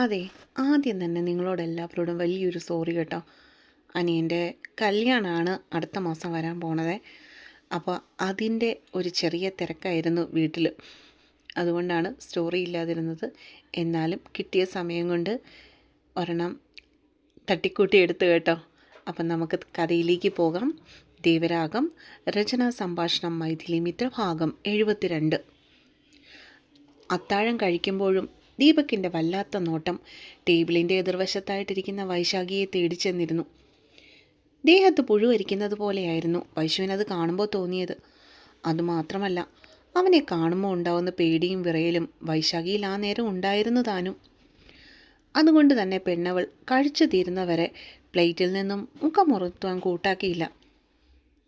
അതെ, ആദ്യം തന്നെ നിങ്ങളോട് എല്ലാവരോടും വലിയൊരു സോറി കേട്ടോ. അനിയൻ്റെ കല്യാണമാണ് അടുത്ത മാസം വരാൻ പോണത്. അപ്പോൾ അതിൻ്റെ ഒരു ചെറിയ തിരക്കായിരുന്നു വീട്ടിൽ. അതുകൊണ്ടാണ് സ്റ്റോറി ഇല്ലാതിരുന്നത്. എന്നാലും കിട്ടിയ സമയം കൊണ്ട് ഒരെണ്ണം തട്ടിക്കൂട്ടി എടുത്തു കേട്ടോ. അപ്പം നമുക്ക് കഥയിലേക്ക് പോകാം. ദേവരാഗം, രചനാ സംഭാഷണം മൈഥിലി മിത്ര, ഭാഗം 72. അത്താഴം കഴിക്കുമ്പോഴും ദീപക്കിൻ്റെ വല്ലാത്ത നോട്ടം ടേബിളിൻ്റെ എതിർവശത്തായിട്ടിരിക്കുന്ന വൈശാഖിയെ തേടിച്ചെന്നിരുന്നു. ദേഹത്ത് പുഴുവരിക്കുന്നത് പോലെയായിരുന്നു വൈശുവിനത് കാണുമ്പോൾ തോന്നിയത്. അതുമാത്രമല്ല, അവനെ കാണുമ്പോൾ ഉണ്ടാവുന്ന പേടിയും വിറയലും വൈശാഖിയിൽ ആ നേരം ഉണ്ടായിരുന്നു താനും. അതുകൊണ്ട് തന്നെ പെണ്ണവൾ കഴിച്ചു തീരുന്നവരെ പ്ലേറ്റിൽ നിന്നും മുഖമുറുത്തുവാൻ കൂട്ടാക്കിയില്ല.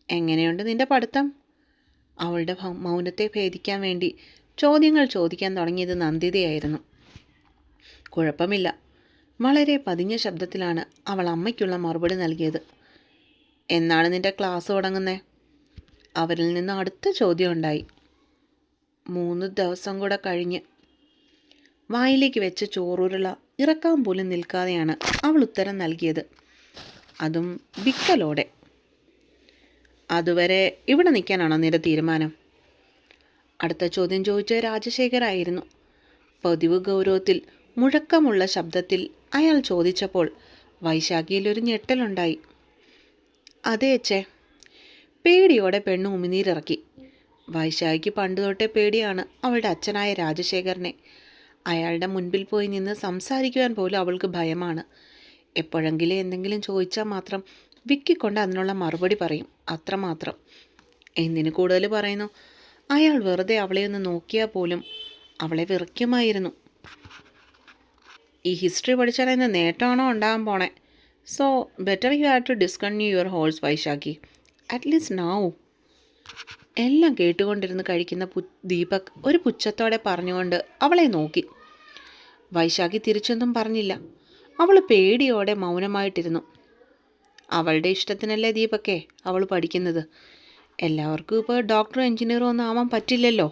എങ്ങനെയുണ്ട് നിന്റെ പഠിത്തം? അവളുടെ മൗനത്തെ ഭേദിക്കാൻ വേണ്ടി ചോദ്യങ്ങൾ ചോദിക്കാൻ തുടങ്ങിയത് നന്ദിതയായിരുന്നു. കുഴപ്പമില്ല, വളരെ പതിഞ്ഞ ശബ്ദത്തിലാണ് അവൾ അമ്മയ്ക്കുള്ള മറുപടി നൽകിയത്. എന്നാണ് നിന്റെ ക്ലാസ് തുടങ്ങുന്നത്? അവരിൽ നിന്ന് അടുത്ത ചോദ്യം ഉണ്ടായി. 3 ദിവസം കൂടെ കഴിഞ്ഞ്. വായിലേക്ക് വെച്ച ചോറുരുള ഇറക്കാൻ പോലും നിൽക്കാതെയാണ് അവൾ ഉത്തരം നൽകിയത്, അതും വിക്കലോടെ. അതുവരെ ഇവിടെ നിൽക്കാനാണോ നിന്റെ തീരുമാനം? അടുത്ത ചോദ്യം ചോദിച്ച രാജശേഖരായിരുന്നു. പതിവ് ഗൗരവത്തിൽ മുഴക്കമുള്ള ശബ്ദത്തിൽ അയാൾ ചോദിച്ചപ്പോൾ വൈശാഖിയിലൊരു ഞെട്ടലുണ്ടായി. അതെ അച്ഛേ. പേടിയോടെ പെണ്ണ് ഉമിനീരിറക്കി. വൈശാഖിക്ക് പണ്ട് തൊട്ടേ പേടിയാണ് അവളുടെ അച്ഛനായ രാജശേഖരനെ. അയാളുടെ മുൻപിൽ പോയി നിന്ന് സംസാരിക്കുവാൻ പോലും അവൾക്ക് ഭയമാണ്. എപ്പോഴെങ്കിലും എന്തെങ്കിലും ചോദിച്ചാൽ മാത്രം വിക്കിക്കൊണ്ട് അതിനുള്ള മറുപടി പറയും, അത്രമാത്രം. എന്തിനു കൂടുതൽ പറയുന്നു, അയാൾ വെറുതെ അവളെ ഒന്ന് നോക്കിയാൽ പോലും അവളെ വെറുക്കുമായിരുന്നു. ഈ ഹിസ്റ്ററി പഠിച്ചാൽ ഇന്ന് നേട്ടമാണോ ഉണ്ടാകാൻ പോണേ? So better you have to discontinue your holes Vaishakhi, at least now. എല്ലാം കേട്ടുകൊണ്ടിരുന്ന് കഴിക്കുന്ന ദീപക് ഒരു പുച്ഛത്തോടെ പറഞ്ഞുകൊണ്ട് അവളെ നോക്കി. വൈശാഖി തിരിച്ചൊന്നും പറഞ്ഞില്ല. അവൾ പേടിയോടെ മൗനമായിട്ടിരുന്നു. അവളുടെ ഇഷ്ടത്തിനല്ലേ ദീപക്കേ അവൾ പഠിക്കുന്നത്. എല്ലാവർക്കും ഇപ്പോൾ ഡോക്ടറോ എഞ്ചിനീയറോ ഒന്നും ആവാൻ പറ്റില്ലല്ലോ.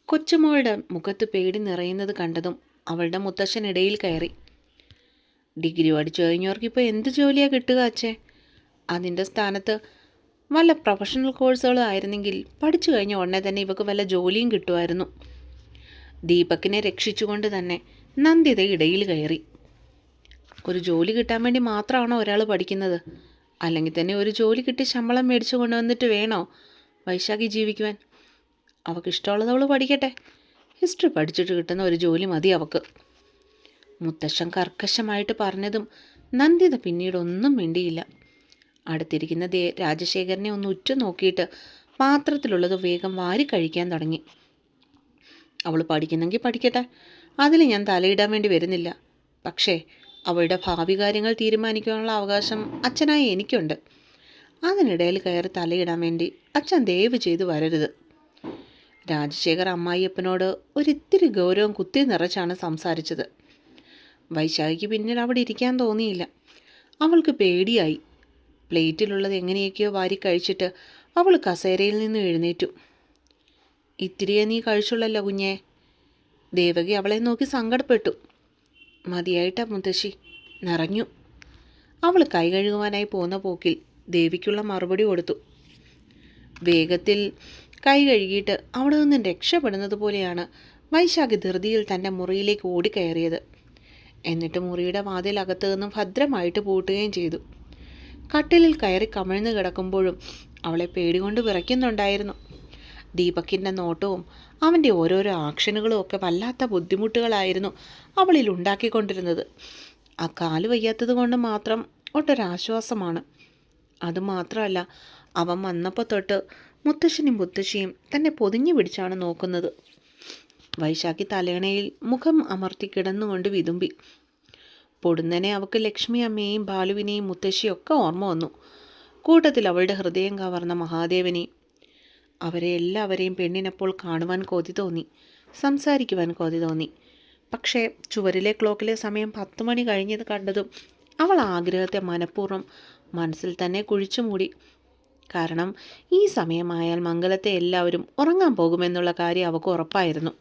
കൊച്ചുമോളുടെ മുഖത്ത് പേടി നിറയുന്നത് കണ്ടതും അവളുടെ മുത്തശ്ശൻ ഇടയിൽ കയറി. ഡിഗ്രി പഠിച്ചു കഴിഞ്ഞവർക്ക് ഇപ്പോൾ എന്ത് ജോലിയാണ് കിട്ടുക അച്ഛേ? അതിൻ്റെ സ്ഥാനത്ത് വല്ല പ്രൊഫഷണൽ കോഴ്സുകളും ആയിരുന്നെങ്കിൽ പഠിച്ചു കഴിഞ്ഞ ഉടനെ തന്നെ ഇവക്ക് വല്ല ജോലിയും കിട്ടുമായിരുന്നു. ദീപക്കിനെ രക്ഷിച്ചുകൊണ്ട് തന്നെ നന്ദിത ഇടയിൽ കയറി. ഒരു ജോലി കിട്ടാൻ വേണ്ടി മാത്രമാണോ ഒരാൾ പഠിക്കുന്നത്? അല്ലെങ്കിൽ തന്നെ ഒരു ജോലി കിട്ടി ശമ്പളം മേടിച്ചു കൊണ്ടുവന്നിട്ട് വേണോ വൈശാഖി ജീവിക്കുവാൻ? അവൾക്കിഷ്ടമുള്ളത് അവൾ പഠിക്കട്ടെ. ഹിസ്റ്ററി പഠിച്ചിട്ട് കിട്ടുന്ന ഒരു ജോലി മതി അവൾക്ക്. മുത്തശ്ശൻ കർക്കശമായിട്ട് പറഞ്ഞതും നന്ദിത പിന്നീടൊന്നും മിണ്ടിയില്ല. അടുത്തിരിക്കുന്ന രാജശേഖരനെ ഒന്ന് ഉറ്റു നോക്കിയിട്ട് പാത്രത്തിലുള്ളത് വേഗം വാരി കഴിക്കാൻ തുടങ്ങി. അവൾ പഠിക്കുന്നെങ്കിൽ പഠിക്കട്ടെ, അതിൽ ഞാൻ തലയിടാൻ വേണ്ടി വരുന്നില്ല. പക്ഷേ അവളുടെ ഭാവി കാര്യങ്ങൾ തീരുമാനിക്കാനുള്ള അവകാശം അച്ഛനായി എനിക്കുണ്ട്. അതിനിടയിൽ കയറി തലയിടാൻ വേണ്ടി അച്ഛൻ ദയവ് ചെയ്ത് വരരുത്. രാജശേഖർ അമ്മായിയപ്പനോട് ഒരിത്തിരി ഗൗരവം കുത്തി നിറച്ചാണ് സംസാരിച്ചത്. വൈശാഖിക്ക് പിന്നീട് അവിടെ ഇരിക്കാൻ തോന്നിയില്ല. അവൾക്ക് പേടിയായി. പ്ലേറ്റിലുള്ളത് എങ്ങനെയൊക്കെയോ വാരി കഴിച്ചിട്ട് അവൾ കസേരയിൽ നിന്ന് എഴുന്നേറ്റു. ഇത്തിരിയേ നീ കഴിച്ചുള്ളല്ലോ കുഞ്ഞേ. ദേവകി അവളെ നോക്കി സങ്കടപ്പെട്ടു. മതിയായിട്ടാ മുത്തശ്ശി, നിറഞ്ഞു. അവൾ കൈ കഴുകുവാനായി പോകുന്ന പോക്കിൽ ദേവിക്കുള്ള മറുപടി കൊടുത്തു. വേഗത്തിൽ കൈ കഴുകിയിട്ട് അവിടെ നിന്നും രക്ഷപ്പെടുന്നത് പോലെയാണ് വൈശാഖി ധൃതിയിൽ തൻ്റെ മുറിയിലേക്ക് ഓടിക്കയറിയത്. എന്നിട്ട് മുറിയുടെ വാതിൽ അകത്തു നിന്നും ഭദ്രമായിട്ട് പൂട്ടുകയും ചെയ്തു. കട്ടിലിൽ കയറി കമിഴ്ന്ന് കിടക്കുമ്പോഴും അവളെ പേടികൊണ്ട് വിറയ്ക്കുന്നുണ്ടായിരുന്നു. ദീപക്കിൻ്റെ നോട്ടവും അവൻ്റെ ഓരോരോ ആക്ഷനുകളും ഒക്കെ വല്ലാത്ത ബുദ്ധിമുട്ടുകളായിരുന്നു അവളിൽ ഉണ്ടാക്കിക്കൊണ്ടിരുന്നത്. ആ കാല് വയ്യാത്തത് കൊണ്ട് മാത്രം ഒട്ടൊരാശ്വാസമാണ്. അതുമാത്രമല്ല, അവൻ വന്നപ്പോൾ തൊട്ട് മുത്തശ്ശനും മുത്തശ്ശിയും തന്നെ പൊതിഞ്ഞു പിടിച്ചാണ് നോക്കുന്നത്. വൈശാഖി തലേണയിൽ മുഖം അമർത്തി കിടന്നുകൊണ്ട് വിതുമ്പി. പൊടുന്നനെ അവൾക്ക് ലക്ഷ്മി അമ്മയെയും ബാലുവിനെയും മുത്തശ്ശിയൊക്കെ ഓർമ്മ വന്നു. കൂട്ടത്തിൽ അവളുടെ ഹൃദയം കവർന്ന മഹാദേവനെയും. അവരെ എല്ലാവരെയും പെണ്ണിനപ്പോൾ കാണുവാൻ കൊതി തോന്നി, സംസാരിക്കുവാൻ കൊതി തോന്നി. പക്ഷേ ചുവരിലെ ക്ലോക്കിലെ സമയം 10 മണി കഴിഞ്ഞത് കണ്ടതും അവൾ ആഗ്രഹത്തെ മനഃപൂർവ്വം മനസ്സിൽ തന്നെ കുഴിച്ചു മൂടി. കാരണം ഈ സമയമായാൽ മംഗലത്തെ എല്ലാവരും ഉറങ്ങാൻ പോകുമെന്നുള്ള കാര്യം അവൾക്ക് ഉറപ്പായിരുന്നു.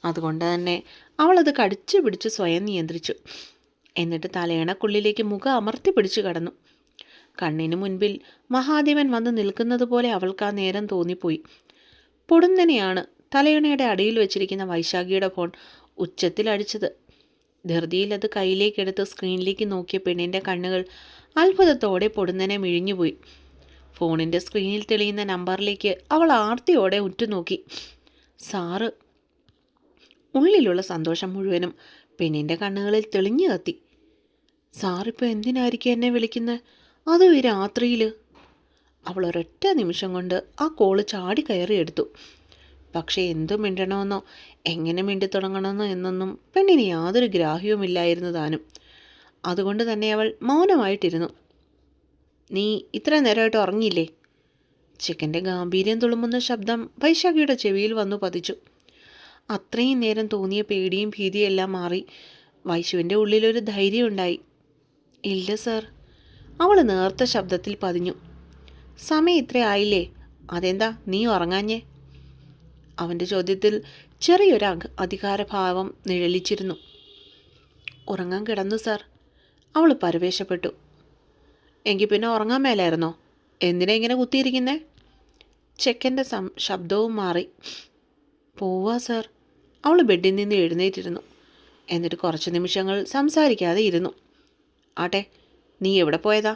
അതുകൊണ്ട് തന്നെ അവളത് കടിച്ചു പിടിച്ച് സ്വയം നിയന്ത്രിച്ചു. എന്നിട്ട് തലയണക്കുള്ളിലേക്ക് മുഖം അമർത്തി പിടിച്ചു കടന്നു. കണ്ണിന് മുൻപിൽ മഹാദേവൻ വന്ന് നിൽക്കുന്നത് പോലെ അവൾക്ക് ആ നേരം തോന്നിപ്പോയി. പൊടുന്നനെയാണ് തലയണയുടെ അടിയിൽ വെച്ചിരിക്കുന്ന വൈശാഖിയുടെ ഫോൺ ഉച്ചത്തിൽ അടിച്ചത്. ധൃതിയിൽ അത് കയ്യിലേക്കെടുത്ത് സ്ക്രീനിലേക്ക് നോക്കിയ പെണ്ണിൻ്റെ കണ്ണുകൾ അത്ഭുതത്തോടെ പൊടുന്നനെ മിഴിഞ്ഞുപോയി. ഫോണിൻ്റെ സ്ക്രീനിൽ തെളിയുന്ന നമ്പറിലേക്ക് അവൾ ആർത്തിയോടെ ഉറ്റുനോക്കി. സാറ്. ഉള്ളിലുള്ള സന്തോഷം മുഴുവനും പെണ്ണിൻ്റെ കണ്ണുകളിൽ തെളിഞ്ഞു കത്തി. സാറിപ്പോൾ എന്തിനായിരിക്കും എന്നെ വിളിക്കുന്നത്? അതും ഈ രാത്രിയിൽ? അവൾ ഒരൊറ്റ നിമിഷം കൊണ്ട് ആ കോള് ചാടി കയറിയെടുത്തു. പക്ഷേ എന്തു മിണ്ടണമെന്നോ എങ്ങനെ മിണ്ടിത്തുടങ്ങണമെന്നോ എന്നൊന്നും പെണ്ണിന് യാതൊരു ഗ്രാഹ്യവുമില്ലായിരുന്നു താനും. അതുകൊണ്ട് തന്നെ അവൾ മൗനമായിട്ടിരുന്നു. നീ ഇത്ര നേരമായിട്ട് ഉറങ്ങിയില്ലേ? ചിക്കൻ്റെ ഗാംഭീര്യം തുളുമ്പുന്ന ശബ്ദം വൈശാഖിയുടെ ചെവിയിൽ വന്നു പതിച്ചു. അത്രയും നേരം തോന്നിയ പേടിയും ഭീതിയും എല്ലാം മാറി വൈശുവിൻ്റെ ഉള്ളിലൊരു ധൈര്യം ഉണ്ടായി. ഇല്ല സർ, അവൾ നേർത്ത ശബ്ദത്തിൽ പതിഞ്ഞു. സമയം ഇത്ര ആയില്ലേ, അതെന്താ നീ ഉറങ്ങാഞ്ഞേ? അവൻ്റെ ചോദ്യത്തിൽ ചെറിയൊരു അധികാരഭാവം നിഴലിച്ചിരുന്നു. ഉറങ്ങാൻ കിടന്നു സാർ. അവൾ പരവേശപ്പെട്ടു. എങ്കിൽ പിന്നെ ഉറങ്ങാൻ മേലായിരുന്നോ? എന്തിനാ ഇങ്ങനെ കുത്തിയിരിക്കുന്നേ? ചെക്കൻ്റെ ശബ്ദവും മാറി. പോവാ സാർ. അവൾ ബെഡിൽ നിന്ന് എഴുന്നേറ്റിരുന്നു. എന്നിട്ട് കുറച്ച് നിമിഷങ്ങൾ സംസാരിക്കാതെ ഇരുന്നു. ആട്ടെ, നീ എവിടെ പോയതാ?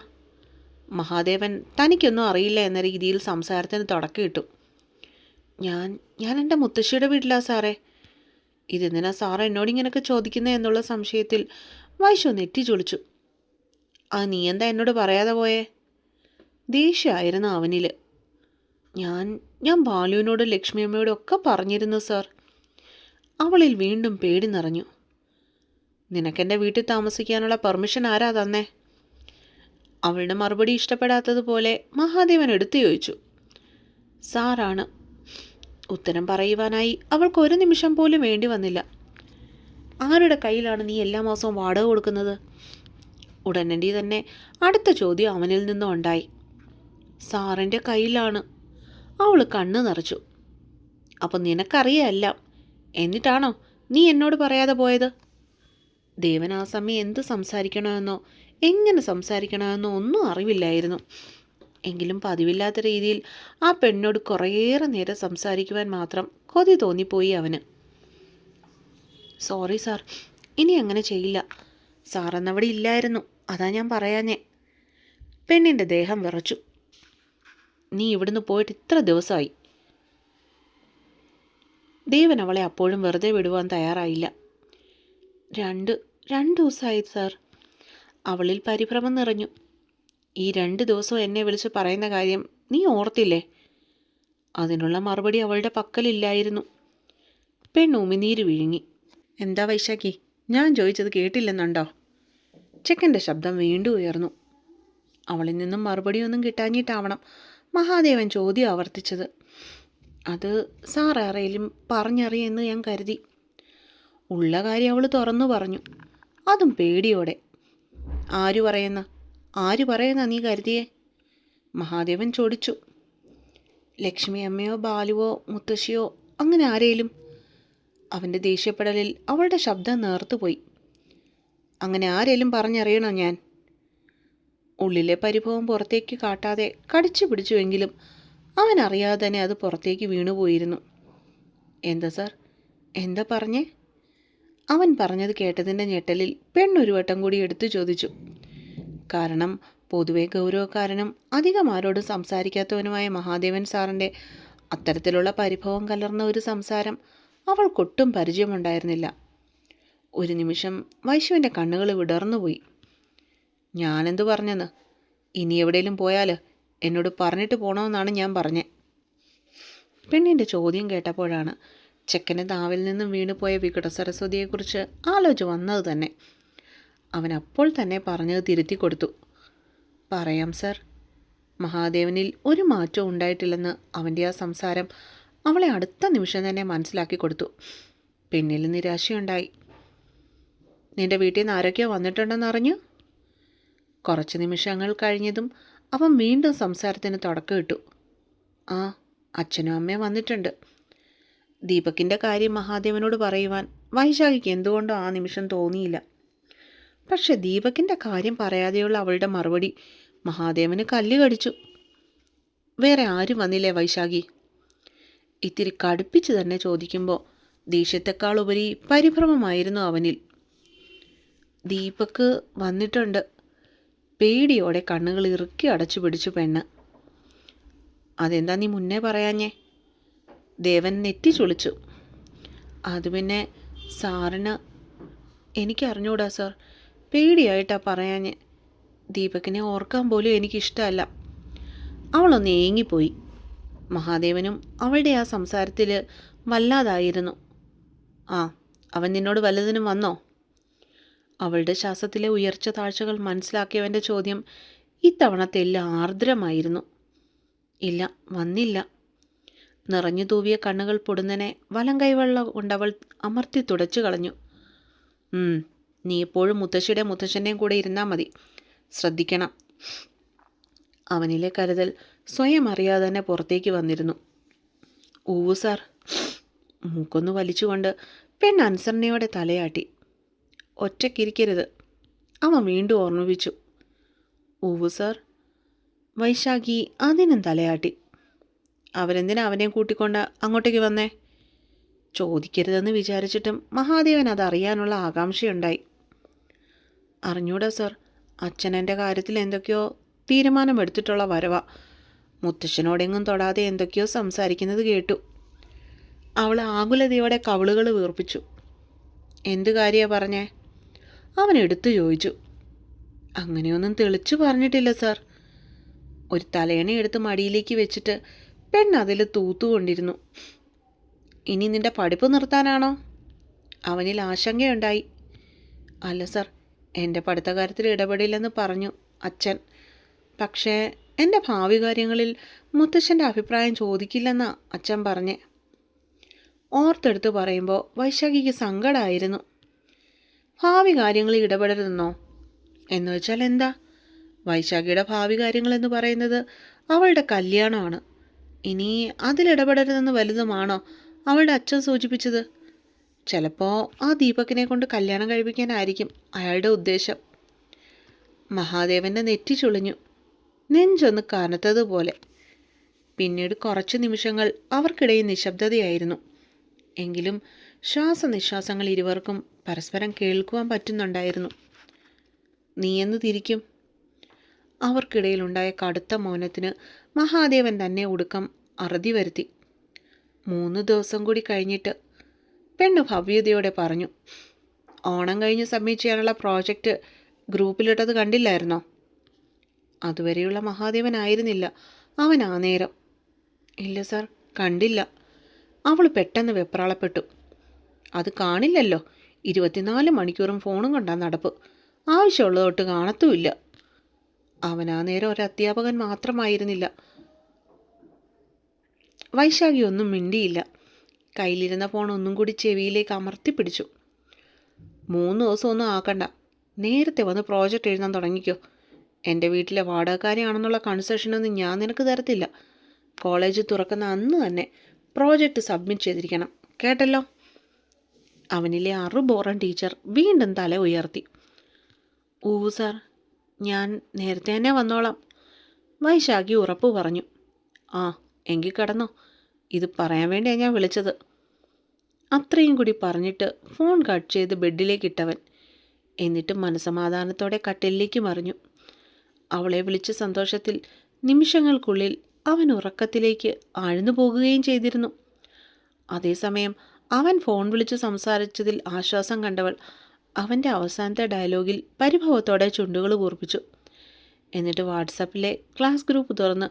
മഹാദേവൻ തനിക്കൊന്നും അറിയില്ല എന്ന രീതിയിൽ സംസാരത്തിന് തുടക്കമിട്ടു. ഞാൻ എൻ്റെ മുത്തശ്ശിയുടെ വീട്ടിലാ സാറേ. ഇതെന്തിനാ സാറ് എന്നോടിങ്ങനൊക്കെ ചോദിക്കുന്നത് എന്നുള്ള സംശയത്തിൽ വൈശു നെറ്റി ചൊളിച്ചു. അത് നീ എന്താ എന്നോട് പറയാതെ പോയേ? ദേഷ്യമായിരുന്നു അവനിൽ. ഞാൻ ബാലുവിനോടും ലക്ഷ്മിയമ്മയോടും ഒക്കെ പറഞ്ഞിരുന്നു സാർ. അവളിൽ വീണ്ടും പേടി നിറഞ്ഞു. നിനക്കെൻ്റെ വീട്ടിൽ താമസിക്കാനുള്ള പെർമിഷൻ ആരാ തന്നേ? അവളുടെ മറുപടി ഇഷ്ടപ്പെടാത്തതുപോലെ മഹാദേവൻ എടുത്തു ചോദിച്ചു. സാറാണ്. ഉത്തരം പറയുവാനായി അവൾക്ക് ഒരു നിമിഷം പോലും വേണ്ടി വന്നില്ല. ആരുടെ കയ്യിലാണ് നീ എല്ലാ മാസവും വാടക കൊടുക്കുന്നത്? ഉടനടി തന്നെ അടുത്ത ചോദ്യം അവനിൽ നിന്നും ഉണ്ടായി. സാറിൻ്റെ കയ്യിലാണ്. അവൾ കണ്ണ് നിറച്ചു. അപ്പം നിനക്കറിയല്ല, എന്നിട്ടാണോ നീ എന്നോട് പറയാതെ പോയത്? ദേവൻ ആ സമയം എന്ത് സംസാരിക്കണമെന്നോ എങ്ങനെ സംസാരിക്കണമെന്നോ ഒന്നും അറിവില്ലായിരുന്നു. എങ്കിലും പതിവില്ലാത്ത രീതിയിൽ ആ പെണ്ണോട് കുറേയേറെ നേരം സംസാരിക്കുവാൻ മാത്രം കൊതി തോന്നിപ്പോയി അവന്. സോറി സാർ, ഇനി അങ്ങനെ ചെയ്യില്ല. സാറന്നവിടെ ഇല്ലായിരുന്നു, അതാ ഞാൻ പറയാഞ്ഞേ. പെണ്ണിൻ്റെ ദേഹം വിറച്ചു. നീ ഇവിടുന്ന് പോയിട്ട് ഇത്ര ദിവസമായി. ദേവൻ അവളെ അപ്പോഴും വെറുതെ വിടുവാൻ തയ്യാറായില്ല. രണ്ട് ദിവസമായി സാർ. അവളിൽ പരിഭ്രമം നിറഞ്ഞു. ഈ 2 ദിവസവും എന്നെ വിളിച്ച് പറയുന്ന കാര്യം നീ ഓർത്തില്ലേ? അതിനുള്ള മറുപടി അവളുടെ പക്കലില്ലായിരുന്നു. പെണ്ണ് ഉമിനീര് വിഴുങ്ങി. എന്താ വൈശാഖി, ഞാൻ ചോദിച്ചത് കേട്ടില്ലെന്നുണ്ടോ? ചെക്കൻ്റെ ശബ്ദം വീണ്ടും ഉയർന്നു. അവളിൽ നിന്നും മറുപടിയൊന്നും കിട്ടാഞ്ഞിട്ടാവണം മഹാദേവൻ ചോദ്യം ആവർത്തിച്ചത്. അത് സാർ ആരെയും പറഞ്ഞറിയെന്ന് ഞാൻ കരുതി. ഉള്ള കാര്യം അവൾ തുറന്നു പറഞ്ഞു, അതും പേടിയോടെ. ആര് പറയുന്ന നീ കരുതിയേ? മഹാദേവൻ ചോദിച്ചു. ലക്ഷ്മി അമ്മയോ ബാലുവോ മുത്തശ്ശിയോ അങ്ങനെ ആരേലും? അവൻ്റെ ദേഷ്യപ്പെടലിൽ അവളുടെ ശബ്ദം നേർത്തുപോയി. അങ്ങനെ ആരേലും പറഞ്ഞറിയണോ ഞാൻ? ഉള്ളിലെ പരിഭവം പുറത്തേക്ക് കാട്ടാതെ കടിച്ചു പിടിച്ചുവെങ്കിലും അവൻ അറിയാതെ തന്നെ അത് പുറത്തേക്ക് വീണുപോയിരുന്നു. എന്താ സാർ, എന്താ പറഞ്ഞേ? അവൻ പറഞ്ഞത് കേട്ടതിൻ്റെ ഞെട്ടലിൽ പെണ്ണൊരു വട്ടം കൂടി എടുത്തു ചോദിച്ചു. കാരണം പൊതുവെ ഗൗരവക്കാരനും അധികം ആരോടും സംസാരിക്കാത്തവനുമായ മഹാദേവൻ സാറിൻ്റെ അത്തരത്തിലുള്ള പരിഭവം കലർന്ന ഒരു സംസാരം അവൾക്കൊട്ടും പരിചയമുണ്ടായിരുന്നില്ല. ഒരു നിമിഷം വൈശുവിൻ്റെ കണ്ണുകൾ വിടർന്നുപോയി. ഞാനെന്തു പറഞ്ഞെന്ന്? ഇനി എവിടെയെങ്കിലും പോയാൽ എന്നോട് പറഞ്ഞിട്ട് പോകണമെന്നാണ് ഞാൻ പറഞ്ഞത്. പെണ്ണിൻ്റെ ചോദ്യം കേട്ടപ്പോഴാണ് ചെക്കൻ്റെ നാവിൽ നിന്നും വീണുപോയ വികട സരസ്വതിയെക്കുറിച്ച് ആലോചിച്ച് വന്നത് തന്നെ. അവൻ അപ്പോൾ തന്നെ പറഞ്ഞത് തിരുത്തി കൊടുത്തു. പറയാം സർ. മഹാദേവനിൽ ഒരു മാറ്റവും ഉണ്ടായിട്ടില്ലെന്ന് അവൻ്റെ ആ സംസാരം അവളെ അടുത്ത നിമിഷം തന്നെ മനസ്സിലാക്കി കൊടുത്തു. പെണ്ണിൽ നിരാശയുണ്ടായി. നിന്റെ വീട്ടിൽ നിന്ന് ആരൊക്കെയോ വന്നിട്ടുണ്ടെന്ന് അറിഞ്ഞു? കുറച്ച് നിമിഷങ്ങൾ കഴിഞ്ഞതും അവൻ വീണ്ടും സംസാരത്തിന് തുടക്കമിട്ടു. ആ, അച്ഛനും അമ്മയും വന്നിട്ടുണ്ട്. ദീപകിൻ്റെ കാര്യം മഹാദേവനോട് പറയുവാൻ വൈശാഖിക്ക് എന്തുകൊണ്ടോ ആ നിമിഷം തോന്നിയില്ല. പക്ഷെ ദീപകിൻ്റെ കാര്യം പറയാതെയുള്ള അവളുടെ മറുപടി മഹാദേവന് കല്ല് കടിച്ചു. വേറെ ആരും വന്നില്ലേ വൈശാഖി? ഇത്തിരി കടുപ്പിച്ച് തന്നെ ചോദിക്കുമ്പോൾ ദേഷ്യത്തെക്കാളുപരി പരിഭ്രമമായിരുന്നു അവനിൽ. ദീപക് വന്നിട്ടുണ്ട്. പേടിയോടെ കണ്ണുകൾ ഇറുക്കി അടച്ചു പിടിച്ചു പെണ്ണ്. അതെന്താ നീ മുന്നേ പറയാഞ്ഞേ? ദേവൻ നെറ്റി ചുളിച്ചു. അത് പിന്നെ സാറിന് എനിക്കറിഞ്ഞൂടാ സാർ, പേടിയായിട്ടാ പറയാഞ്ഞേ. ദീപകിനെ ഓർക്കാൻ പോലും എനിക്കിഷ്ടമല്ല. അവളൊന്ന് ഏങ്ങിപ്പോയി. മഹാദേവനും അവളുടെ ആ സംസാരത്തിൽ വല്ലാതായിരുന്നു. ആ, അവൻ നിന്നോട് വല്ലതിനും വന്നോ? അവളുടെ ശ്വാസത്തിലെ ഉയർച്ച താഴ്ചകൾ മനസ്സിലാക്കിയവൻ്റെ ചോദ്യം ഇത്തവണ തെല്ല് ആർദ്രമായിരുന്നു. ഇല്ല, വന്നില്ല. നിറഞ്ഞു തൂവിയ കണ്ണുകൾ പൊടുന്നനെ വലം കൈവെള്ള കൊണ്ടവൾ അമർത്തി തുടച്ചു കളഞ്ഞു. നീ എപ്പോഴും മുത്തശ്ശൻ്റെയും കൂടെ ഇരുന്നാൽ മതി. ശ്രദ്ധിക്കണം. അവനിലെ കരുതൽ സ്വയം അറിയാതെ തന്നെ പുറത്തേക്ക് വന്നിരുന്നു. ഊവു സാർ. മൂക്കൊന്നു വലിച്ചുകൊണ്ട് പെണ്ണ് അനുസരണയോടെ തലയാട്ടി. ഒറ്റയ്ക്കിരിക്കരുത്, അവൻ വീണ്ടും ഓർമ്മിപ്പിച്ചു. ഊവു സാർ. വൈശാഖി അതിനും തലയാട്ടി. അവരെന്തിനാ അവനെ കൂട്ടിക്കൊണ്ട് അങ്ങോട്ടേക്ക് വന്നേ? ചോദിക്കരുതെന്ന് വിചാരിച്ചിട്ടും മഹാദേവൻ അതറിയാനുള്ള ആകാംക്ഷയുണ്ടായി. അറിഞ്ഞൂടാ സാർ, അച്ഛൻ എൻ്റെ കാര്യത്തിൽ എന്തൊക്കെയോ തീരുമാനമെടുത്തിട്ടുള്ള വരവാ. മുത്തശ്ശനോടെങ്ങും തൊടാതെ എന്തൊക്കെയോ സംസാരിക്കുന്നത് കേട്ടു. അവൾ ആകുലതയോടെ കവിളുകൾ വീർപ്പിച്ചു. എന്തു കാര്യമാണ് പറഞ്ഞേ? അവൻ എടുത്തു ചോദിച്ചു. അങ്ങനെയൊന്നും തെളിച്ചു പറഞ്ഞിട്ടില്ല സാർ. ഒരു തലയണി എടുത്ത് മടിയിലേക്ക് വെച്ചിട്ട് പെണ്ണതിൽ തൂത്തുകൊണ്ടിരുന്നു. ഇനി നിന്റെ പഠിപ്പ് നിർത്താനാണോ? അവനിൽ ആശങ്കയുണ്ടായി. അല്ല സാർ, എൻ്റെ പഠിത്തകാര്യത്തിൽ ഇടപെടില്ലെന്ന് പറഞ്ഞു അച്ഛൻ. പക്ഷേ എൻ്റെ ഭാവി കാര്യങ്ങളിൽ മുത്തശ്ശൻ്റെ അഭിപ്രായം ചോദിക്കില്ലെന്നാ അച്ഛൻ പറഞ്ഞേ. ഓർത്തെടുത്ത് പറയുമ്പോൾ വൈശാഖിക്ക് സങ്കടമായിരുന്നു. ഭാവി കാര്യങ്ങളിൽ ഇടപെടരുതെന്നോ? എന്ന് വെച്ചാൽ എന്താ? വൈശാഖിയുടെ ഭാവി കാര്യങ്ങളെന്ന് പറയുന്നത് അവളുടെ കല്യാണമാണ്. ഇനി അതിലിടപെടരുതെന്ന് വലുതുമാണോ അവളുടെ അച്ഛൻ സൂചിപ്പിച്ചത്? ചിലപ്പോൾ ആ ദീപകിനെ കൊണ്ട് കല്യാണം കഴിപ്പിക്കാനായിരിക്കും അയാളുടെ ഉദ്ദേശം. മഹാദേവൻ്റെ നെറ്റി ചുളിഞ്ഞു. നെഞ്ചൊന്ന് കനത്തതുപോലെ. പിന്നീട് കുറച്ച് നിമിഷങ്ങൾ അവർക്കിടയിൽ നിശബ്ദതയായിരുന്നു. എങ്കിലും ശ്വാസനിശ്വാസങ്ങൾ ഇരുവർക്കും പരസ്പരം കേൾക്കുവാൻ പറ്റുന്നുണ്ടായിരുന്നു. നീയെന്ന് തിരിക്കും? അവർക്കിടയിലുണ്ടായ കടുത്ത മൗനത്തിന് മഹാദേവൻ തന്നെ ഒടുക്കം അറുതി വരുത്തി. 3 ദിവസം കൂടി കഴിഞ്ഞിട്ട്. പെണ്ണ് ഭവ്യതയോടെ പറഞ്ഞു. ഓണം കഴിഞ്ഞ് സബ്മിറ്റ് ചെയ്യാനുള്ള പ്രോജക്റ്റ് ഗ്രൂപ്പിലിട്ടത് കണ്ടില്ലായിരുന്നോ? അതുവരെയുള്ള മഹാദേവനായിരുന്നില്ല അവൻ ആ നേരം. ഇല്ല സാർ, കണ്ടില്ല. അവൾ പെട്ടെന്ന് വെപ്രാളപ്പെട്ടു. അത് കാണില്ലല്ലോ, 24 മണിക്കൂറും ഫോണും കൊണ്ടാ നടപ്പ്. ആവശ്യമുള്ളതൊട്ട് കാണത്തുമില്ല. അവൻ ആ നേരം ഒരു അധ്യാപകൻ മാത്രമായിരുന്നില്ല. വൈശാഖി ഒന്നും മിണ്ടിയില്ല. കയ്യിലിരുന്ന ഫോൺ ഒന്നും കൂടി ചെവിയിലേക്ക് അമർത്തിപ്പിടിച്ചു. 3 ദിവസം ഒന്നും ആക്കണ്ട, നേരത്തെ വന്ന് പ്രോജക്റ്റ് എഴുതാൻ തുടങ്ങിക്കോ. എൻ്റെ വീട്ടിലെ വാടകക്കാരിയാണെന്നുള്ള കൺസെഷനൊന്നും ഞാൻ നിനക്ക് തരത്തില്ല. കോളേജ് തുറക്കുന്ന അന്ന് തന്നെ പ്രോജക്റ്റ് സബ്മിറ്റ് ചെയ്തിരിക്കണം, കേട്ടല്ലോ? അവനിലെ അറുബോറൻ ടീച്ചർ വീണ്ടും തല ഉയർത്തി. ഊവു സാർ, ഞാൻ നേരത്തെ തന്നെ വന്നോളാം. വൈശാഖി ഉറപ്പ് പറഞ്ഞു. ആ, എങ്കിൽ കടന്നോ. ഇത് പറയാൻ വേണ്ടിയാണ് ഞാൻ വിളിച്ചത്. അത്രയും കൂടി പറഞ്ഞിട്ട് ഫോൺ കട്ട് ചെയ്ത് ബെഡിലേക്ക് ഇട്ടവൻ. എന്നിട്ട് മനസമാധാനത്തോടെ കട്ടിലേക്ക് മറിഞ്ഞു. അവളെ വിളിച്ച സന്തോഷത്തിൽ നിമിഷങ്ങൾക്കുള്ളിൽ അവൻ ഉറക്കത്തിലേക്ക് ആഴ്ന്നു പോകുകയും ചെയ്തിരുന്നു. അതേസമയം അവൻ ഫോൺ വിളിച്ച് സംസാരിച്ചതിൽ ആശ്വാസം കണ്ടവൾ അവൻ്റെ അവസാനത്തെ ഡയലോഗിൽ പരിഭവത്തോടെ ചുണ്ടുകൾ കൂർപ്പിച്ചു. എന്നിട്ട് വാട്സാപ്പിലെ ക്ലാസ് ഗ്രൂപ്പ് തുറന്ന്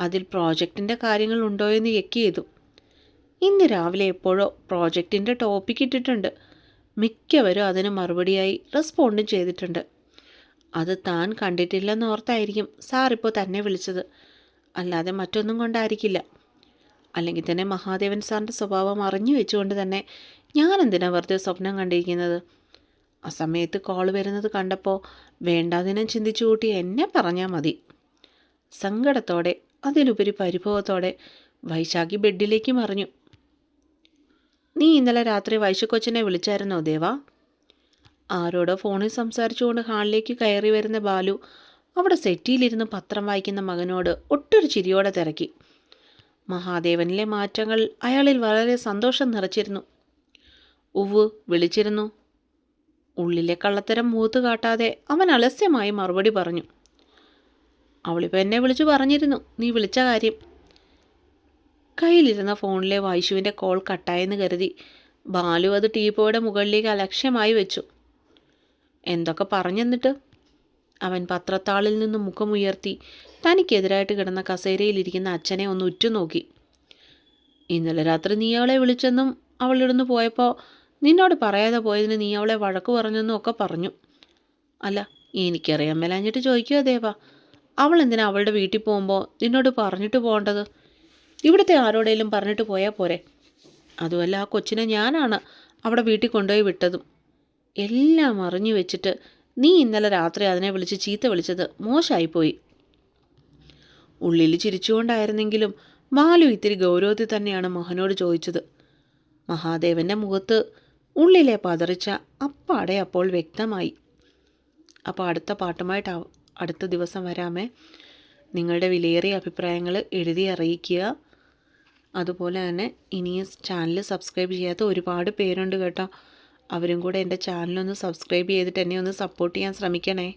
അതിൽ പ്രോജക്റ്റിൻ്റെ കാര്യങ്ങൾ ഉണ്ടോയെന്ന് ചെക്ക് ചെയ്തു. ഇന്ന് രാവിലെ എപ്പോഴോ പ്രോജക്റ്റിൻ്റെ ടോപ്പിക് ഇട്ടിട്ടുണ്ട്. മിക്കവരും അതിന് മറുപടിയായി റെസ്പോണ്ടും ചെയ്തിട്ടുണ്ട്. അത് താൻ കണ്ടിട്ടില്ലെന്ന് ഓർത്തായിരിക്കും സാറിപ്പോൾ തന്നെ വിളിച്ചത്, അല്ലാതെ മറ്റൊന്നും കൊണ്ടായിരിക്കില്ല. അല്ലെങ്കിൽ തന്നെ മഹാദേവൻ സാറിൻ്റെ സ്വഭാവം അറിഞ്ഞു വെച്ചുകൊണ്ട് തന്നെ ഞാനെന്തിനാ വെറുതെ സ്വപ്നം കണ്ടിരിക്കുന്നത്? ആ സമയത്ത് കോൾ വരുന്നത് കണ്ടപ്പോൾ വേണ്ടാതിനും ചിന്തിച്ചു കൂട്ടി എന്നെ പറഞ്ഞാൽ മതി. സങ്കടത്തോടെ അതിലുപരി പരിഭവത്തോടെ വൈശാഖി ബെഡിലേക്ക് മറിഞ്ഞു. നീ ഇന്നലെ രാത്രി വൈശുക്കൊച്ചിനെ വിളിച്ചായിരുന്നോ ദേവ? ആരോടോ ഫോണിൽ സംസാരിച്ചുകൊണ്ട് ഹാളിലേക്ക് കയറി വരുന്ന ബാലു അവിടെ സെറ്റിയിലിരുന്ന് പത്രം വായിക്കുന്ന മകനോട് ഒട്ടൊരു ചിരിയോടെ തിരക്കി. മഹാദേവനിലെ മാറ്റങ്ങൾ അയാളിൽ വളരെ സന്തോഷം നിറച്ചിരുന്നു. ഉവ്വ്, വിളിച്ചിരുന്നു. ഉള്ളിലെ കള്ളത്തരം മുഖത്ത് കാട്ടാതെ അവൻ അലസ്യമായി മറുപടി പറഞ്ഞു. അവളിപ്പോൾ എന്നെ വിളിച്ചു പറഞ്ഞിരുന്നു നീ വിളിച്ച കാര്യം. കയ്യിലിരുന്ന ഫോണിലെ വൈശുവിൻ്റെ കോൾ കട്ടായെന്ന് കരുതി ബാലു അത് ടീപ്പോയുടെ മുകളിലേക്ക് അലക്ഷ്യമായി വെച്ചു. എന്തൊക്കെ പറഞ്ഞെന്നിട്ട്? അവൻ പത്രത്താളിൽ നിന്ന് മുഖമുയർത്തി തനിക്കെതിരായിട്ട് കിടന്ന കസേരയിലിരിക്കുന്ന അച്ഛനെ ഒന്ന് ഉറ്റുനോക്കി. ഇന്നലെ രാത്രി നീ അവളെ വിളിച്ചെന്നും അവളിടുന്ന് പോയപ്പോൾ നിന്നോട് പറയാതെ പോയതിന് നീ അവളെ വഴക്ക് പറഞ്ഞെന്നും ഒക്കെ പറഞ്ഞു. അല്ല, എനിക്കറിയാൻ മേലാഞ്ഞിട്ട് ചോദിക്കുക ദേവ, അവൾ എന്തിനാ അവളുടെ വീട്ടിൽ പോകുമ്പോൾ നിന്നോട് പറഞ്ഞിട്ട് പോകേണ്ടത്? ഇവിടുത്തെ ആരോടെങ്കിലും പറഞ്ഞിട്ട് പോയാൽ പോരെ? അതുമല്ല, ആ കൊച്ചിനെ ഞാനാണ് അവിടെ വീട്ടിൽ കൊണ്ടുപോയി വിട്ടതും. എല്ലാം അറിഞ്ഞു വെച്ചിട്ട് നീ ഇന്നലെ രാത്രി അതിനെ വിളിച്ച് ചീത്ത വിളിച്ചത് മോശമായിപ്പോയി. ഉള്ളിൽ ചിരിച്ചുകൊണ്ടായിരുന്നെങ്കിലും ബാലു ഇത്തിരി ഗൗരവത്തിൽ തന്നെയാണ് മഹനോട് ചോദിച്ചത്. മഹാദേവൻ്റെ മുഖത്ത് ഉള്ളിലെ പതറിച്ച അപ്പാടെ അപ്പോൾ വ്യക്തമായി. അപ്പോൾ അടുത്ത പാട്ടുമായിട്ട് അടുത്ത ദിവസം വരാമേ. നിങ്ങളുടെ വിലയേറിയ അഭിപ്രായങ്ങൾ എഴുതി അറിയിക്കുക. അതുപോലെ തന്നെ ഇനിയും ചാനൽ സബ്സ്ക്രൈബ് ചെയ്യാത്ത ഒരുപാട് പേരുണ്ട് കേട്ടോ. അവരും കൂടെ എൻ്റെ ചാനലൊന്ന് സബ്സ്ക്രൈബ് ചെയ്തിട്ട് എന്നെ ഒന്ന് സപ്പോർട്ട് ചെയ്യാൻ ശ്രമിക്കണേ.